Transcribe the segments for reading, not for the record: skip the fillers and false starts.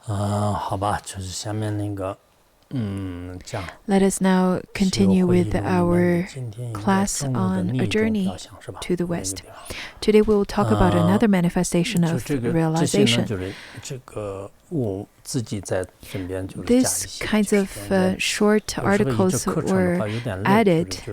Let us now continue with our class on a journey to the West. Today we will talk about another manifestation of realization. These kinds of short articles were added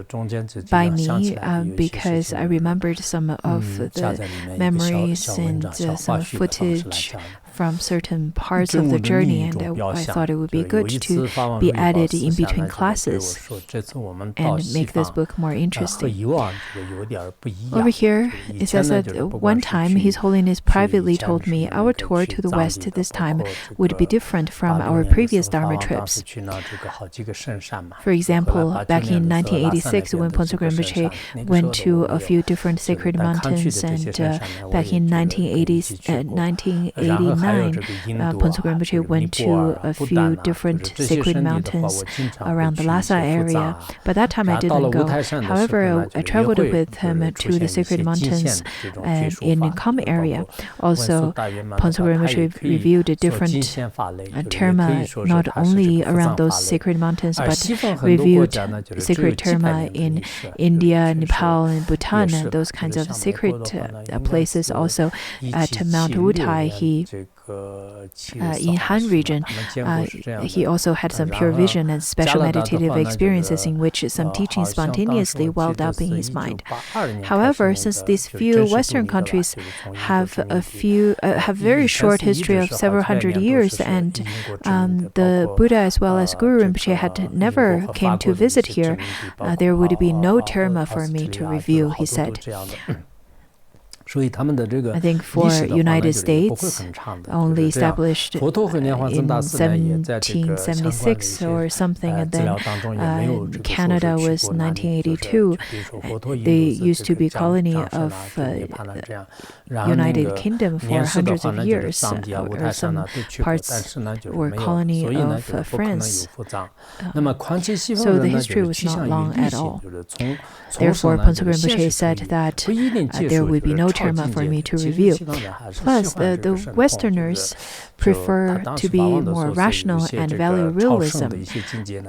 by me because I remembered some of the memories and some footage from certain parts of the journey, and I thought it would be good to be added in between classes and make this book more interesting. Over here, it says that one time His Holiness privately told me our tour to the West this time would be different from our previous Dharma trips. For example, back in 1986, when Phuntsok Rinpoche went to a few different sacred mountains, and back in 1989, Phuntsok Rinpoche went to a few different sacred mountains around the Lhasa area. But that time I didn't go. However, I traveled with him to the sacred mountains in Kham area. Also, Phuntsok Rinpoche reviewed different Dharma not only around those sacred mountains, but reviewed sacred Dharma in India, Nepal, and Bhutan, those kinds of sacred places. Also, at Mount Wutai, in Han region, he also had some pure vision and special meditative experiences in which some teachings spontaneously welled up in his mind. However, since these few Western countries have very short history of several hundred years, and the Buddha as well as Guru Rinpoche had never came to visit here, there would be no Dharma for me to review, he said. I think for United States, only established in 1776 or something, and then Canada was 1982. They used to be colony of United Kingdom for hundreds of years, or some parts were colony of France. So the history was not long at all. Therefore, Phuntsok Rinpoche said that there would be no Dharma for me to review. Plus, the Westerners prefer to be more rational and value realism.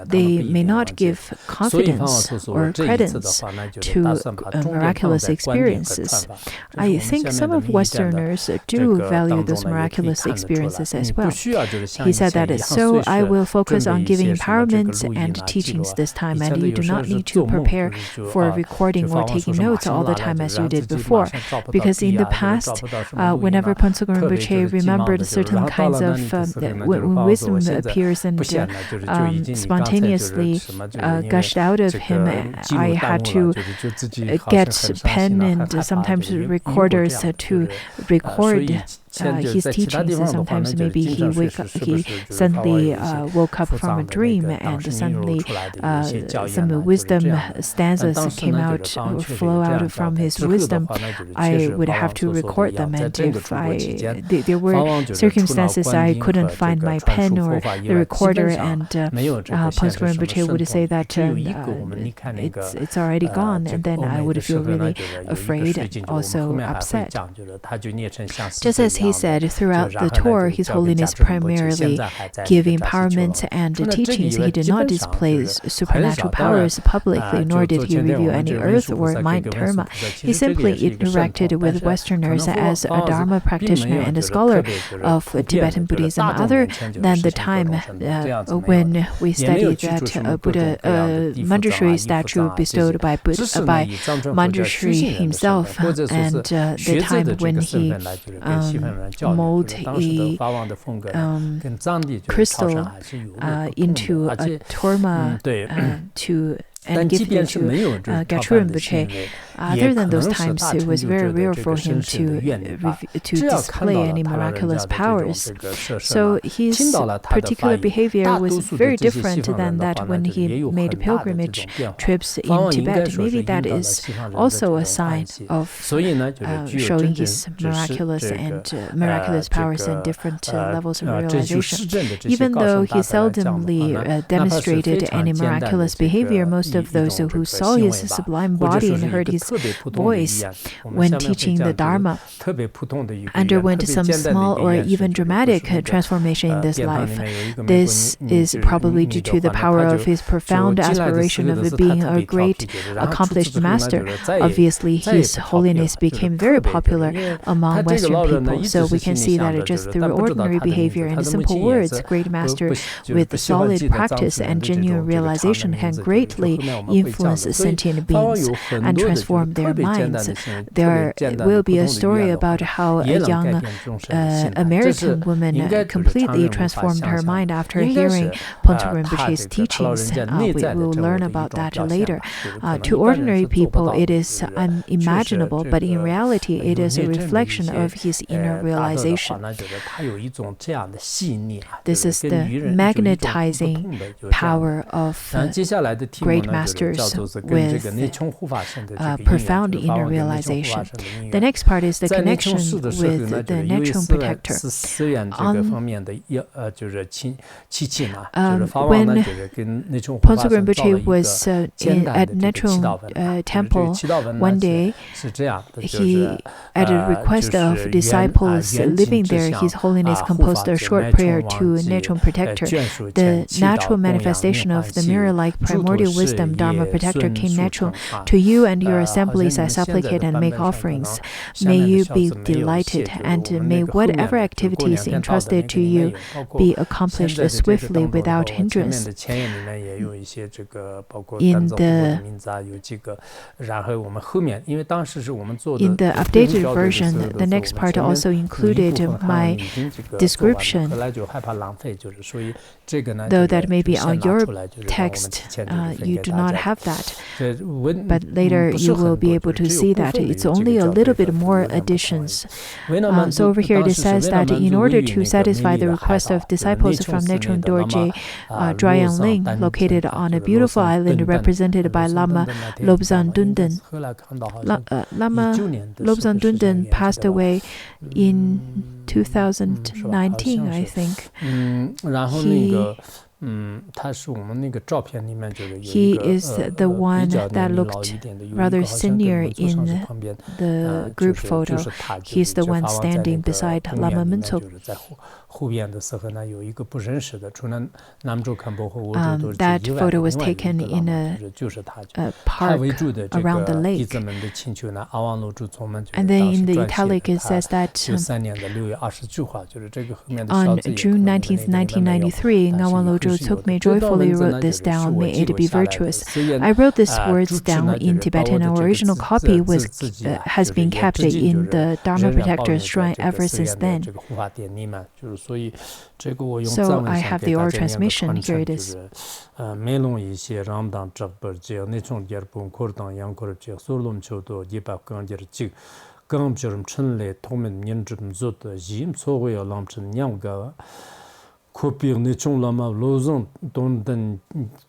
They may not give confidence or credence to miraculous experiences. I think some of Westerners do value those miraculous experiences as well. He said that, so I will focus on giving empowerment and teachings this time, and you do not need to prepare for recording or taking notes all the time as you did before. Because in the past, whenever Phuntsok Rinpoche remembered certain kinds of when wisdom appears and spontaneously gushed out of him, I had to get pen and sometimes recorders to record his teachings, and sometimes maybe he suddenly woke up from a dream, and suddenly some wisdom stanzas came out or flow out from his wisdom. I would have to record them, and if there were circumstances I couldn't find my pen or the recorder, and Phuntsok Rinpoche would say that it's already gone, and then I would feel really afraid and also upset. Just as he said, throughout the tour, His Holiness primarily gave empowerment and teachings. He did not display supernatural powers publicly, nor did he review any earth or mind Dharma. He simply interacted with Westerners as a Dharma practitioner and a scholar of Tibetan Buddhism, other than the time when we studied that Buddha Manjushri statue bestowed by Manjushri himself, and the time when he mold a crystal into a Dharma and give it to Gyatso Rinpoche. Other than those times, it was very rare for him to display any miraculous powers. So his particular behavior was very different than that when he made pilgrimage trips in Tibet. Maybe that is also a sign of showing his miraculous powers and different levels of realization. Even though he seldomly demonstrated any miraculous behavior, most most of those who saw his sublime body and heard his voice when teaching the Dharma underwent some small or even dramatic transformation in this life. This is probably due to the power of his profound aspiration of being a great accomplished master. Obviously, His Holiness became very popular among Western people, so we can see that just through ordinary behavior and simple words, great master with solid practice and genuine realization can greatly influence sentient beings and transform their minds. There will be a story about how a young American woman completely transformed her mind after hearing Phuntsok Rinpoche's teachings. We will learn about that later. To ordinary people, it is unimaginable, but in reality, it is a reflection of his inner realization. This is the magnetizing power of great masters with profound inner realization. The next part is the connection with the Nechung protector. When Phuntsok Rinpoche was at Nechung temple, one day, he, at a request of disciples living there, His Holiness composed a short prayer to Nechung protector. The natural manifestation of the mirror-like primordial wisdom, Dharma protector King Nechung, to you and your assemblies I supplicate and make offerings. May you be delighted, and may whatever activities entrusted to you be accomplished swiftly without hindrance. In the updated version, the next part also included my description. Though that may be on your text, you do not have that. But later you will be able to see that it's only a little bit more additions. So over here it says that in order to satisfy the request of disciples from Nechung Dorje, Drayang Ling, located on a beautiful island represented by Lama Lobsang Dundan. Lama Lobsang Dundan passed away in 2019, I think. He is the one that looked rather senior in the group photo. He's the one standing beside Lama Phuntsok. That photo was taken in a park around the lake. And then in the italic it says that on June 19th, 1993, Ngawang Lodro Tsukme joyfully wrote this down, may it be virtuous. I wrote these words down in Tibetan. Our original copy has been kept in the Dharma Protector's shrine ever since then. So I have the oral transmission. Here it is. Kopir Nechung Lama Lozang Dondan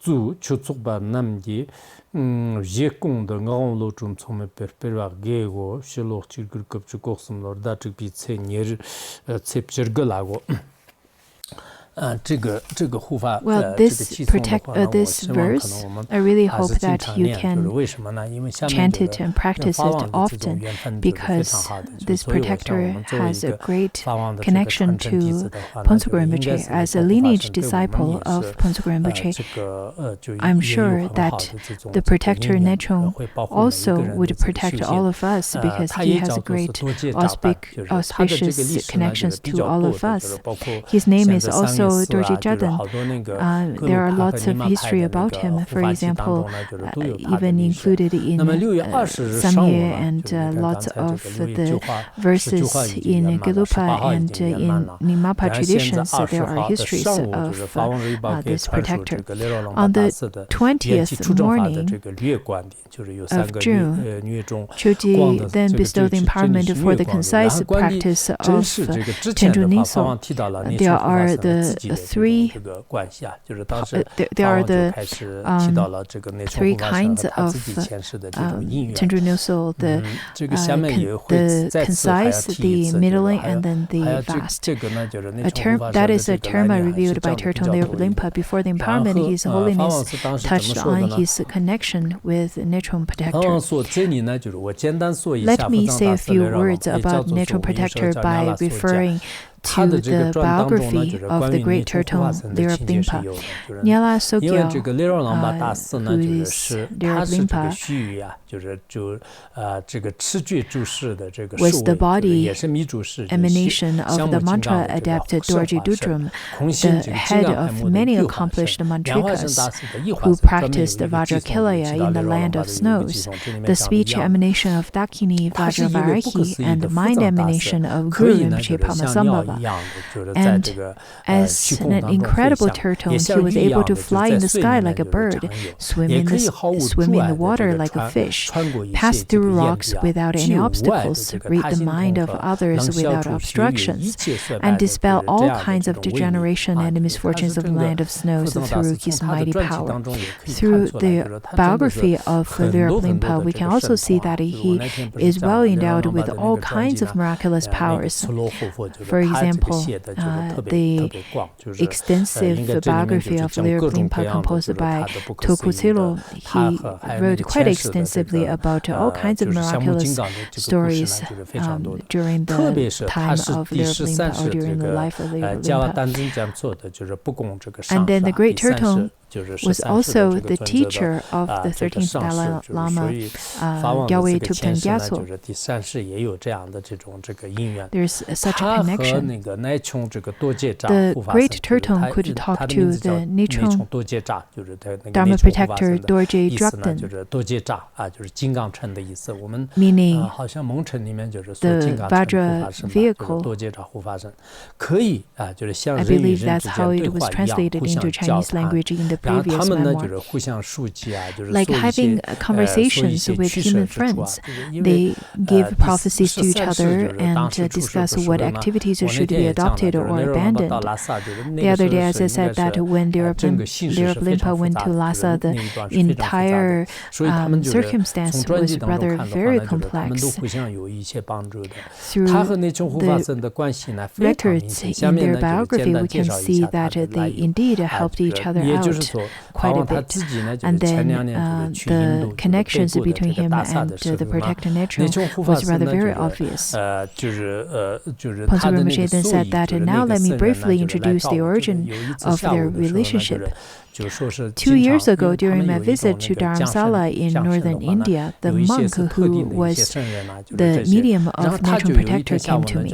Zu Chutsukba Namgi Jekung the Ngawang Lochum Tome Perpera Gego Shilo Chirkur Kupchukoksum Lord Datuk Pi Tsenyer Tsepchergalago. Well, this verse, I really hope that you can chant it and practice it often, because this protector has a great connection to Phuntsok Rinpoche. As a lineage disciple of Phuntsok Rinpoche, I'm sure that the protector Nechung also would protect all of us, because he has a great auspicious connections to all of us. His name is also Dorje Jaden. There are lots of history about him. For example, even included in Samye and lots of the verses in Gelupa and in Nimapa traditions, there are histories of this protector. On the 20th morning of June, Choji then bestowed the empowerment for the concise practice of Tenju Ningso. There are the three kinds of Tenju Nyuso, the concise, the middling, and then the vast. That is a term revealed by Tertön Lierpo Rinpa. Before the empowerment, His Holiness touched on his connection with Nechung Protector. Let me say a few words about Nechung Protector by referring to the biography of the great Tertön Lierpo Rinpa. Nyala Sogyo, who is Lierpo Rinpa, was the body emanation of the mantra adapted Dorje Dutrum, the head of many accomplished mantrikas who practiced Vajrakilaya in the land of snows, the speech emanation of Dakini Vajravarahi, and the mind emanation of Guru Rinpoche Padmasambhava. And as an incredible Tertön, he was able to fly in the sky like a bird, swim in the water like a fish, pass through rocks without any obstacles, read the mind of others without obstructions, and dispel all kinds of degeneration and misfortunes of the land of snows through his mighty power. Through the biography of Lierpo Rinpa, we can also see that he is well endowed with all kinds of miraculous powers. For example, the extensive biography of Lierpo Rinpa composed by Toku Tsilo, he wrote quite extensively about all kinds of miraculous stories during the time of Lierpo Rinpa or during the life of Lierpo Rinpa. And then the great Tertön was also the teacher of the 13th Dalai Lama, Gyalwé Tupten Gyatso. There's such a connection. The great Tertön could talk to the Nechung Dharma protector Dorje Drukden, meaning the Vajra vehicle. I believe that's how it was translated into Chinese language in the previous memoir. Like having conversations with human friends, they give prophecies to each other and discuss what activities should be adopted or abandoned. The other day, as I said, that when Lierpo Rinpa went to Lhasa, the entire circumstance was rather very complex. Through the records in their biography, we can see that they indeed helped each other out quite a bit. And then the connections between him and the protector Nechung was rather very obvious. Phuntsok Rinpoche then said that, now let me briefly introduce the origin of their relationship. 2 years ago, during my visit to Dharamsala in northern India, the monk who was the medium of Nechung Protector came to me.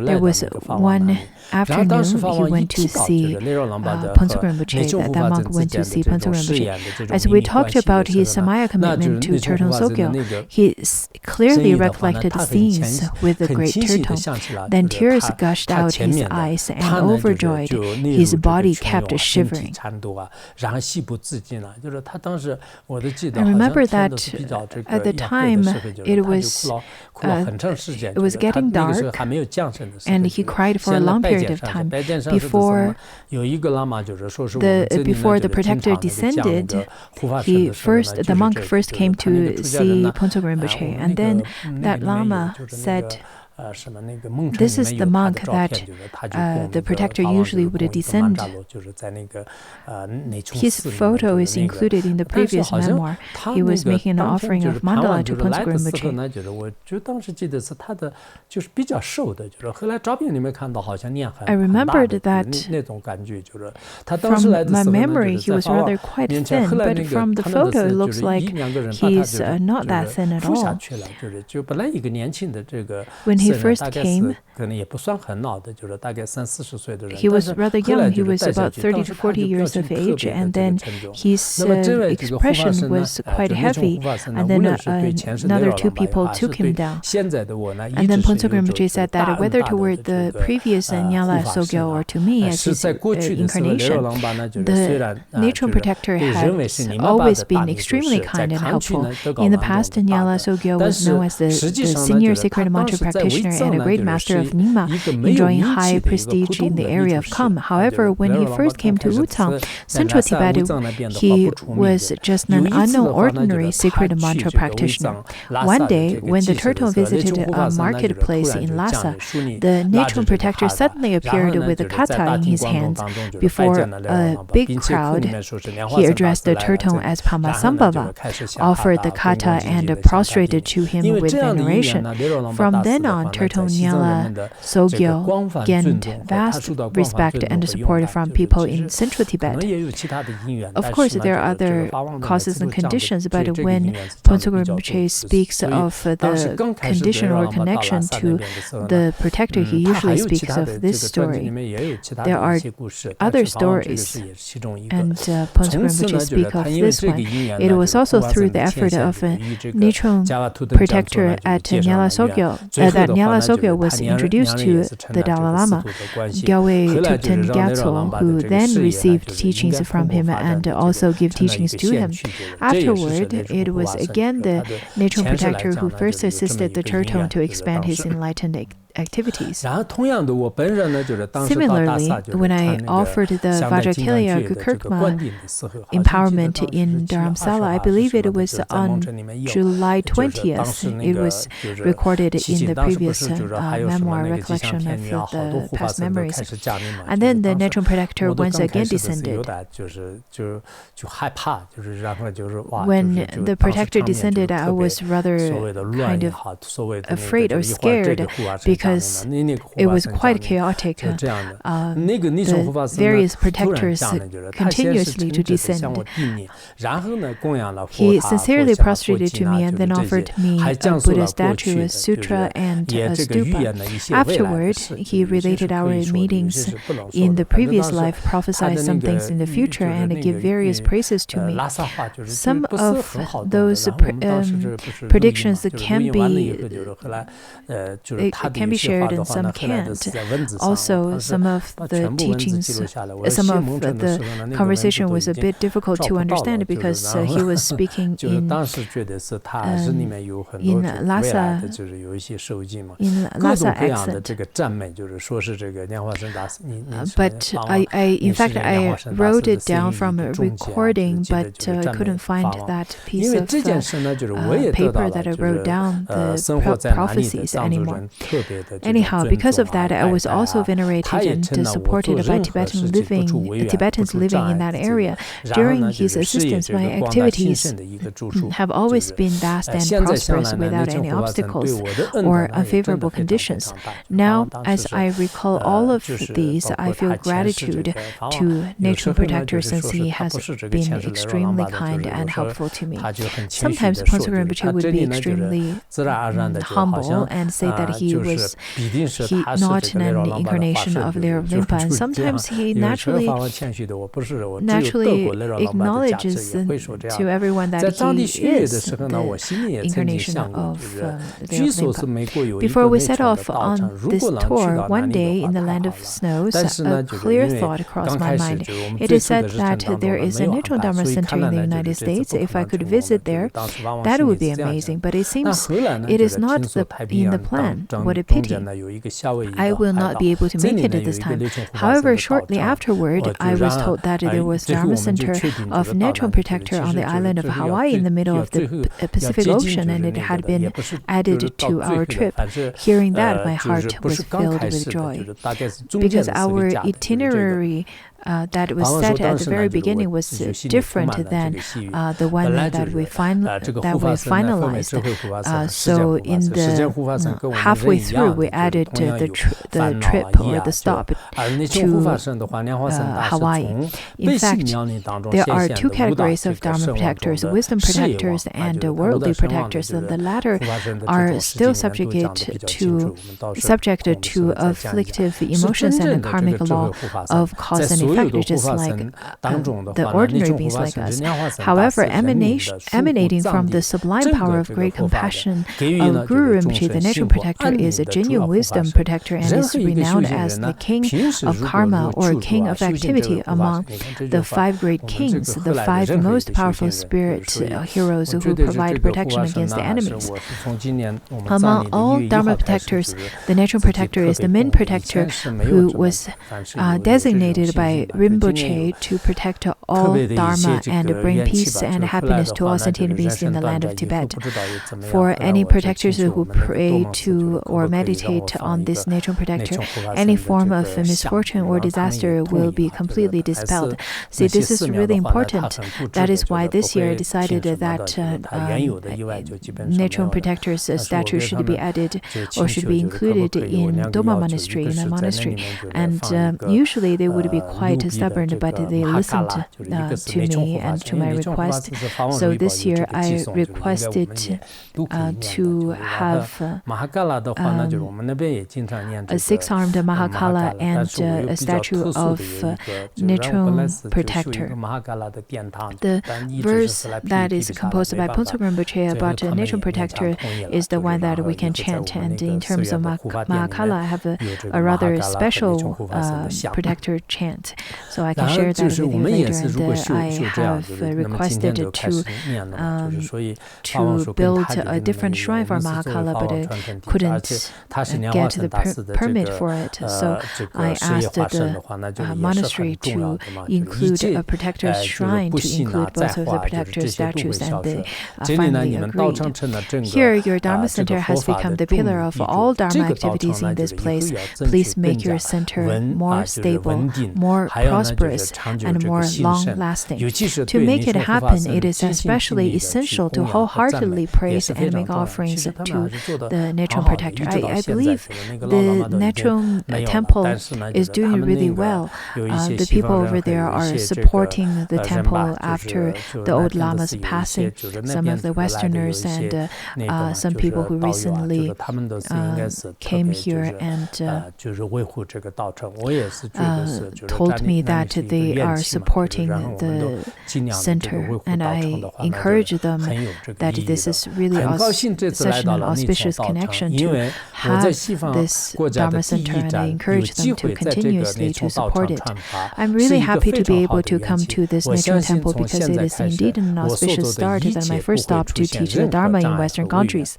There was one afternoon he went to see Phuntsok Rinpoche, that monk went to see Phuntsok Rinpoche. As we talked about his Samaya commitment to Tertön Sogyo, he clearly recollected scenes with the great Tertön. Then tears gushed out his eyes, and overjoyed, his body kept shivering. I remember that at the time it was getting dark, and he cried for a long period of time. Before the protector descended, the monk first came to see Phuntsok Rinpoche, and then that Lama said, this is the monk that the protector usually would descend. His photo is included in the previous memoir. He was making an offering of mandala to Phuntsok Rinpoche. I remembered that from my memory he was rather quite thin, but from the photo it looks like he's not that thin at all. When he first came, he was rather young. He was about 30 to 40 years of age, and then his expression was quite heavy, and then another two people took him down. And then Phuntsok Rinpoche said that whether toward the previous Nyala Sogyo or to me as his incarnation, the Nechung Protector has always been extremely kind and helpful. In the past, Nyala Sogyo was known as the senior sacred mantra practitioner practitioner and a great master of Nyingma, enjoying high prestige in the area of Kham. However, when he first came to Wuzang, central Tibet, he was just an unknown ordinary secret mantra practitioner. One day, when the turtle visited a marketplace in Lhasa, the Nechung protector suddenly appeared with a kata in his hands. Before a big crowd, he addressed the turtle as Pamasambhava, offered the kata and prostrated to him with veneration. From then on, turtle Nyala Sogyo gained vast respect and support from people in central Tibet. Of course, there are other causes and conditions, but when Phuntsok Rinpoche speaks of the condition or connection to the protector, he usually speaks of this story. There are other stories, and Phuntsok Rinpoche speaks of this one. It was also through the effort of a Nechung protector at Nyala Sogyo that Nyala Sogyo was introduced to the Dalai Lama, Gyalwe Thupten Gyatso, who then received teachings from him and also gave teachings to him. Afterward, it was again the Nechung protector who first assisted the turtle to expand his enlightened activities. Similarly, when I offered the Vajrakilya Gukurkma empowerment in Dharamsala, I believe it was on July 20th. It was recorded in the previous memoir, Recollection of the Past Memories. And then the Nechung protector once again descended. When the protector descended, I was rather kind of afraid or scared because it was quite chaotic. The various protectors continuously to descend. He sincerely prostrated to me and then offered me a Buddha statue, a sutra, and a stupa. Afterward, he related our meetings in the previous life, prophesied some things in the future, and gave various praises to me. Some of those predictions can be shared and some can't. Also, some of the teachings, some of the conversation was a bit difficult to understand because he was speaking in Lhasa accent. But in fact, I wrote it down from a recording, but couldn't find that piece of paper that I wrote down the prophecies anymore. Anyhow, because of that, I was also venerated and supported by Tibetans living in that area. During his assistance, my activities have always been vast and prosperous without any obstacles or unfavorable conditions. Now, as I recall all of these, I feel gratitude to Nechung protector since he has been extremely kind and helpful to me. Sometimes Phuntsok Rinpoche would be extremely humble and say that he was not an incarnation of Lira Limpa, and sometimes he naturally acknowledges to everyone that he is the incarnation of Lira Limpa. Before we set off on this tour, one day in the land of snows, a clear thought crossed my mind. It is said that there is a Nechung Dharma Center in the United States. If I could visit there, that would be amazing. But it seems it is not in the plan. What a pity. I will not be able to make it at this time. However, shortly afterward, I was told that there was a Dharma Center of Nechung protector on the island of Hawaii in the middle of the Pacific Ocean, and it had been added to our trip. Hearing that, my heart was filled with joy. Because our itinerary that was set at the very beginning was different than the one that we finalized. So in the halfway through, we added the trip or the stop to Hawaii. In fact, there are two categories of Dharma protectors: wisdom protectors and worldly protectors. The latter are still subject to afflictive emotions and the karmic law of cause and practice just like the ordinary beings like us. However, emanating from the sublime power of great compassion of Guru Rinpoche, the Nechung protector is a genuine wisdom protector and is renowned as the king of karma or king of activity among the 5 great kings, the 5 most powerful spirit heroes who provide protection against the enemies. Among all Dharma protectors, the Nechung protector is the main protector who was designated by Rinpoche to protect all Dharma and bring peace and happiness to all sentient beings in the land of Tibet. For any protectors who pray to or meditate on this Nechung protector, any form of misfortune or disaster will be completely dispelled. See, this is really important. That is why this year I decided that Nechung protector's statue should be added or should be included in Doma monastery, in a monastery. And usually they would be quite stubborn, but they listened to me and to my request. So this year I requested to have a 6-armed Mahakala and a statue of Nechung protector. The verse that is composed by Phuntsok Rinpoche about Nechung protector is the one that we can chant. And in terms of Mahakala, I have a rather special protector chant. So I can share that with you later. And I have requested to build a different shrine for Mahakala, but I couldn't get the permit for it. So I asked the monastery to include a protector's shrine, to include both of the protector statues, and they finally agreed. Here, your Dharma center has become the pillar of all Dharma activities in this place. Please make your center more stable, more prosperous, and more long-lasting. To make it happen, it is especially essential to wholeheartedly praise and make offerings to the Nechung protector. I believe the Nechung temple is doing really well. The people over there are supporting the temple after the old Lama's passing. Some of the Westerners and some people who recently came here and told me that they are supporting the center, and I encourage them that this is really such an auspicious connection to have this Dharma center, and I encourage them to continuously to support it. I'm really happy to be able to come to this Nechung temple because it is indeed an auspicious start than my first stop to teach the Dharma in Western countries.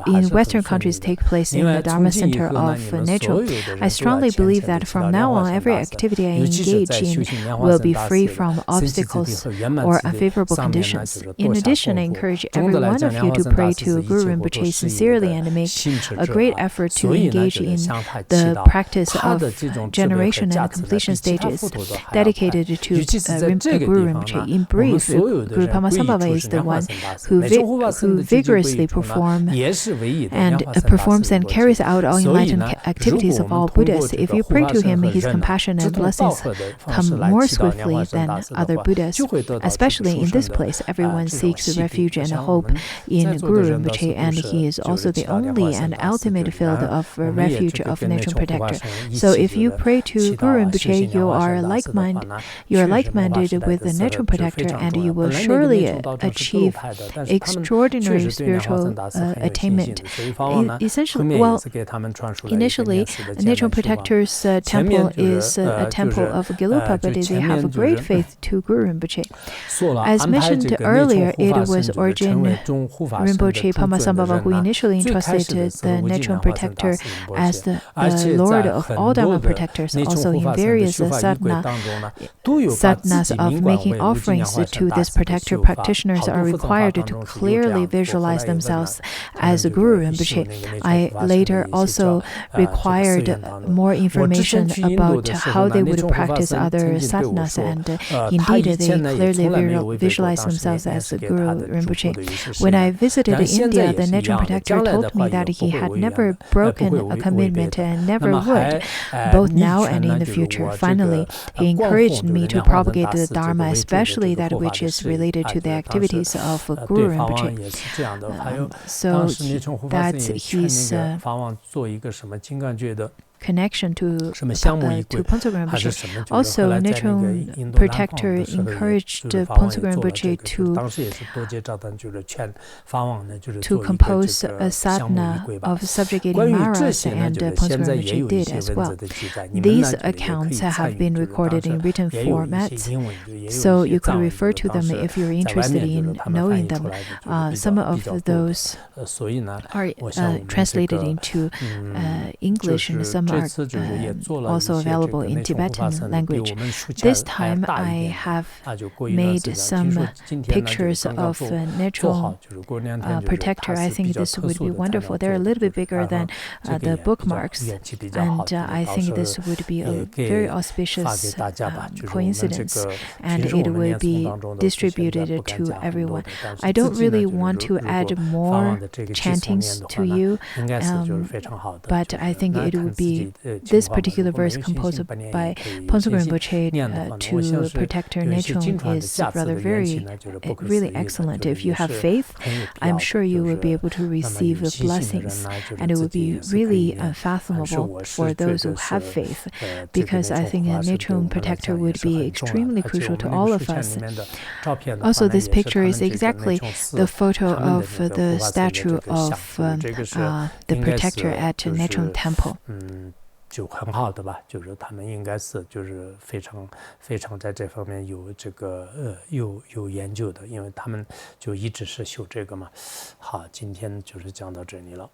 In Western countries take place in the Dharma center of Nechung. I strongly believe that from now on, every activity I engage in will be free from obstacles or unfavorable conditions. In addition, I encourage every one of you to pray to Guru Rinpoche sincerely and make a great effort to engage in the practice of generation and completion stages dedicated to Guru Rinpoche. In brief, Guru Pamasambhava is the one who vigorously performs and carries out all enlightened activities of all Buddhas. If you pray to him, his compassion and blessings come more swiftly than other Buddhas. Especially in this place, everyone seeks refuge and hope in Guru Rinpoche, and he is also the only and ultimate field of refuge of Nechung protector. So if you pray to Guru Rinpoche, you are like-minded with the Nechung protector, and you will surely achieve extraordinary spiritual attainment. Initially, Nechung protector's temple is a temple of Gelupa, but they have a great faith to Guru Rinpoche. As mentioned earlier, it was Origin Rinpoche Pamasambhava who initially entrusted the Nechung protector as the Lord of all Dharma protectors. Also, in various sadhanas of making offerings to this protector, practitioners are required to clearly visualize themselves as Guru Rinpoche. I later also required more information about how they would practice other sadhanas, and indeed they clearly visualize themselves as Guru Rinpoche. When I visited India, the Nechung protector told me that he had never broken a commitment and never would, both now and in the future. Finally, he encouraged me to propagate the Dharma, especially that which is related to the activities of Guru Rinpoche. So that's his connection to Phuntsok Rinpoche. Also, Nechung protector encouraged Phuntsok Rinpoche to compose a sadhana of subjugating Maras, and Phuntsok Rinpoche did as well. These accounts have been recorded in written format, so you could refer to them if you're interested in knowing them. Some of those are translated into English, and some are also available in Tibetan language. This time I have made some pictures of Nechung protector. I think this would be wonderful. They're a little bit bigger than the bookmarks, and I think this would be a very auspicious coincidence, and it will be distributed to everyone. I don't really want to add more chantings to you, but I think it would be this particular verse composed by Phuntsok Rinpoche to protector Nechung is rather really excellent. If you have faith, I'm sure you will be able to receive the blessings, and it will be really unfathomable for those who have faith, because I think a Nechung protector would be extremely crucial to all of us. Also, this picture is exactly the photo of the statue of the protector at Nechung Temple. 就很好的吧，就是他们应该是就是非常在这方面有这个有研究的，因为他们就一直是修这个嘛。好，今天就是讲到这里了。